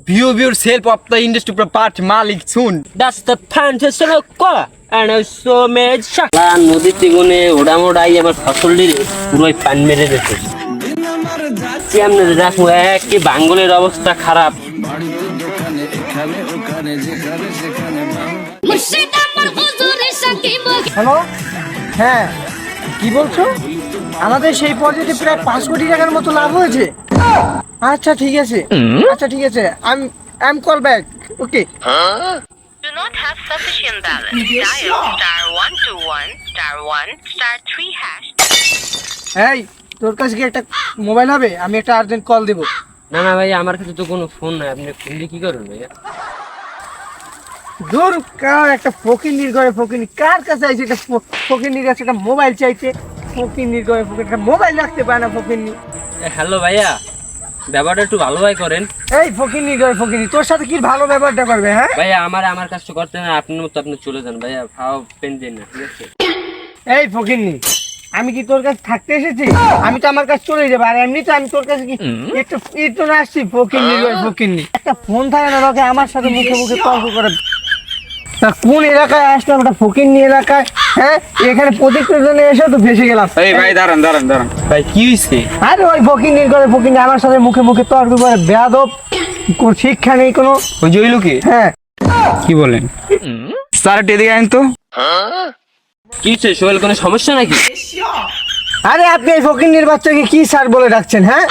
View yourself of the industry part Malik soon. That's the fantasy core and so made shock. নদীর তিগুনে ওড়ামোড়াই আমার ফসলটির পুরোই পান মেরে দিয়েছে। কেমনে দেখো কি বাঙ্গলের অবস্থা খারাপ। হ্যালো, হ্যাঁ কি বলছো? আমাদের সেই পর্যায়ে প্রায় 5 কোটি টাকার মতো লাভ হয়েছে। আচ্ছা ঠিক আছে, I call back. Okay. Do not have sufficient balance. Dial *121*1*3#. এই তোর কাছে কি একটা মোবাইল হবে? আমি একটা আর্জেন্ট কল দেব। না না ভাই, আমার কাছে তো কোনো ফোন নাই। আপনি ফোন দিয়ে কি করবেন ভাইয়া? দূর, কার একটা ফকিন্নির ঘরে ফকিন্নি, কার কাছে আছে একটা ফকিন্নির কাছে একটা মোবাইল চাইছে? ফকিন্নির ঘরে ফকিন্নি একটা মোবাইল রাখতে পারে না ফকিন্নি। হ্যালো ভাইয়া, ব্যাপারটা একটু ভালোভাবে করেন। এই ফকিন্নির ঘরে ফকিন্নি, তোর সাথে কি ভালো ব্যবহারটা করবে? হ্যাঁ ভাইয়া, আমার কাজটা করতে না, আপনার মতো আপনি চলে যান ভাইয়া। ভাও পেন দিন না, ঠিক আছে? এই ফকিন্নি, আমি কি তোর কাছে থাকতে এসেছি? আমি তো আমার কাছে চলে যাবো। আর এমনিতে আমি তোর কাছে কি একটু না আসছি? ফকিন্নি একটা ফোন থাকে না তোকে আমার সাথে মুখে মুখে তর্ক করে। তা কোন এলাকায় আসলাম? একটা ফকিন্নি এলাকায়। হ্যাঁ, এখানে প্রত্যেকটা জনে এসে তো ভেসে গেলাম। এই ভাই দাঁড়ান ভাই কি হইছে? আরে ওই ফকিন্নির করে ফকিন্নি আমার সাথে মুখে মুখে তর্ক করে, বেয়াদব, কোনো শিক্ষা নেই কোনো। ওই যে ওই লোকে হ্যাঁ, কি বলেন? স্যার এদিকে আইন তো। কি হচ্ছে সোহেল, কোনো সমস্যা নাকি? আরে আপনি এই ফকিন্নির বাচ্চাকে কি স্যার বলে ডাকছেন? হ্যাঁ,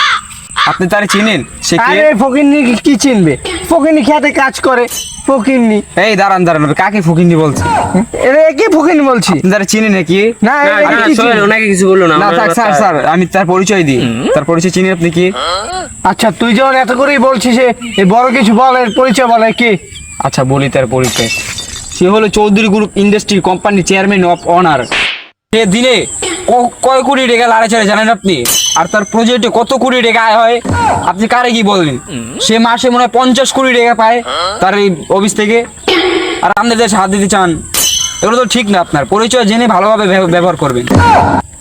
আপনি তারে চিনেন? সে কে? আরে ফকিন্নি কি চিনবে? ফকিন্নি খেতে কাজ করে ফকিন্নি। এই দাঁড়ান কাকে ফকিন্নি বলছে? এরে কি ফকিন্নি বলছি? আপনি তারে চিনেন নাকি? না, না, এরে না, কি সোহেল চিনবে? ওনাকে কিছু বললো না। না থাক স্যার আমি তার পরিচয় দিই। তার পরিচয় চিনেন আপনি কি? আচ্ছা, তুই যখন এত করেই বলছিস এই বড় কিছু বল, এর পরিচয় বল কি? আচ্ছা বলি তার পরিচয়। সে হলো চৌধুরী গ্রুপ ইন্ডাস্ট্রি কোম্পানির চেয়ারম্যান অফ অনার। সে দিনে কয় কোটি টাকা লাড়াচাড়ে জানেন আপনি? আর তার প্রজেক্টে কত কোটি টাকা আয় হয় আপনি কারে কি বললেন? সে মাসে মনে হয় 50 কোটি টাকা পায় তার এই অফিস থেকে। আর আমাদের দেশে হাত দিতে চান, এগুলো তো ঠিক না। আপনার পরিচয় জেনে ভালোভাবে ব্যবহার করবেন।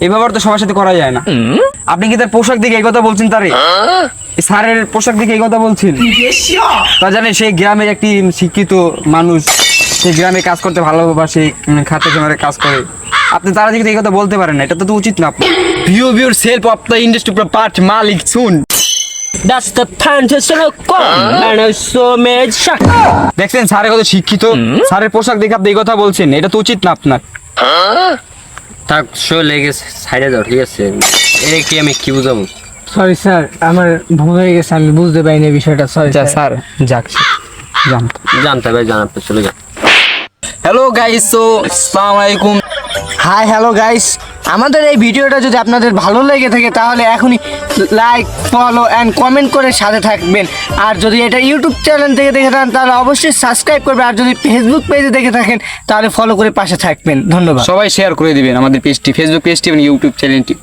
এই ব্যবহার তো সবার সাথে করা যায় না। আপনি কি তার পোশাক দেখে এই কথা বলছেন? তারে স্যারের পোশাক দেখে এই কথা বলছেন? তা জানেন সেই গ্রামের একটি শিক্ষিত মানুষ, সে গ্রামে কাজ করতে ভালোবাসে, খাতে খামারে কাজ করে। আপনি তারা দিকে এই কথা বলতে পারেন না, এটা তো উচিত না। আপনি view yourself of the industry part Malik soon. That's the fantasy core and so made shock. দেখছেন স্যারের কত শিক্ষিত, স্যারের পোশাক দেখে আপনি এই কথা বলছেন, এটা তো উচিত না আপনার। থাক সোহেল, লেগে সাইডে যাও, ঠিক আছে? কি আমি কি বুঝাবো? সরি স্যার, আমার ভুল হয়ে গেছে, আমি বুঝতে পারিনি বিষয়টা। সরি স্যার যাচ্ছে জানতে ভাই, জানাতে চলে যাও। হ্যালো গাইস, সো আসসালামু আলাইকুম। হাই, হ্যালো গাইস, আমাদের এই ভিডিওটা যদি আপনাদের ভালো লেগে থাকে তাহলে এখনই লাইক, ফলো অ্যান্ড কমেন্ট করে সাথে থাকবেন। আর যদি এটা ইউটিউব চ্যানেল থেকে দেখে থাকেন তাহলে অবশ্যই সাবস্ক্রাইব করবেন। আর যদি ফেসবুক পেজে দেখে থাকেন তাহলে ফলো করে পাশে থাকবেন। ধন্যবাদ। সবাই শেয়ার করে দিবেন আমাদের পেজটি, ফেসবুক পেজটি এবং ইউটিউব চ্যানেলটি।